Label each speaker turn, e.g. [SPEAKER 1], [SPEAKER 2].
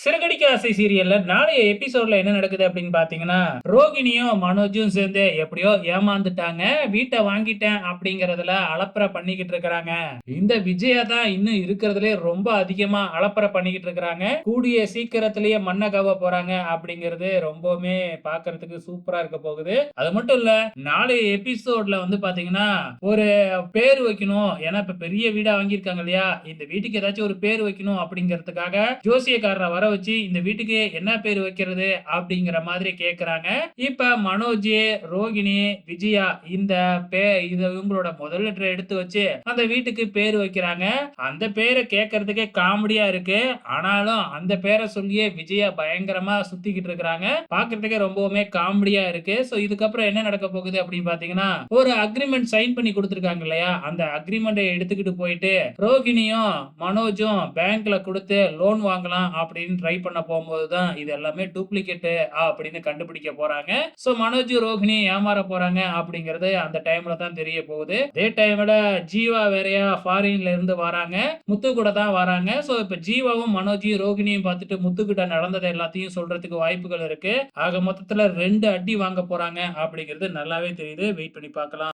[SPEAKER 1] சிறகடிக்க ஆசை சீரியல்ல நாளைய எபிசோட்ல என்ன நடக்குது அப்படின்னு பாத்தீங்கன்னா, ரோகிணியும் மனோஜும் சேர்ந்து எப்படியோ ஏமாந்துட்டாங்க. வீட்ட வாங்கிட்டேன் அப்படிங்கறதுல அலப்பறை பண்ணிக்கிட்டு இருக்காங்க. இந்த விஜயா தான் இன்னும் இருக்கிறதுலே ரொம்ப அதிகமா அலப்பறை பண்ணிக்கிட்டு இருக்காங்க. கூடிய சீக்கிரத்திலேயே மண்ண கவ போறாங்க அப்படிங்கிறது ரொம்பவுமே பாக்குறதுக்கு சூப்பரா இருக்க போகுது. அது மட்டும் இல்ல, நாளைய எபிசோட்ல வந்து பாத்தீங்கன்னா ஒரு பேர் வைக்கணும். ஏன்னா இப்ப பெரிய வீடா வாங்கியிருக்காங்க இல்லையா, இந்த வீட்டுக்கு ஏதாச்சும் ஒரு பேர் வைக்கணும் அப்படிங்கிறதுக்காக ஜோசியக்காரரை வர வச்சு இந்த வீட்டுக்கு என்ன பேர் வைக்கிறது அப்படிங்கிற மாதிரி கேக்குறாங்க. இப்ப மனோஜ், ரோகிணி, விஜயா இந்த இது இவங்களோட முதல் லெட்டர் எடுத்து வச்சு அந்த வீட்டுக்கு பேர் வைக்கிறாங்க. அந்த பேரை கேட்கறதுக்கே காமெடியா இருக்கு. ஆனாலும் அந்த பேரை சொல்லியே விஜயா பயங்கரமா சுத்திக்கிட்டு இருக்காங்க. பாக்குறதுக்கே ரொம்பவுமே காமெடியா இருக்கு. சோ இதுக்கப்புறம் என்ன நடக்க போகுது அப்படின்னு பாத்தீங்கன்னா, ஒரு அக்ரிமெண்ட் சைன் பண்ணி கொடுத்திருக்காங்க இல்லையா, அந்த அக்ரிமெண்டை எடுத்துக்கிட்டு போயிட்டு ரோகிணியும் மனோஜும் பேங்க்ல கொடுத்து லோன் வாங்கலாம் அப்படின்னு ட்ரை பண்ண போகும்போது தான் இது எல்லாமே டூப்ளிகேட் அப்படின்னு கண்டுபிடிக்க போறாங்க. சோ மனோஜ் ரோகிணி ஏமாற போறாங்க அப்படிங்கிறது அந்த டைம்ல தான் தெரிய போகுது. அதே டைம்ல ஜீவா வேறையா ஃபாரின்ல இருந்து வராங்க, முத்து கூட தான் வராங்க. சோ இப்ப ஜீவாவும் மனோஜையும் ரோகிணியும் பார்த்துட்டு முத்து கிட்ட நடந்தது எல்லாத்தையும் சொல்றதுக்கு வாய்ப்புகள் இருக்கு. ஆக மொத்தத்துல 2 அடி வாங்க போறாங்க அப்படிங்கிறது நல்லாவே தெரியுது. வெயிட் பண்ணி பார்க்கலாம்.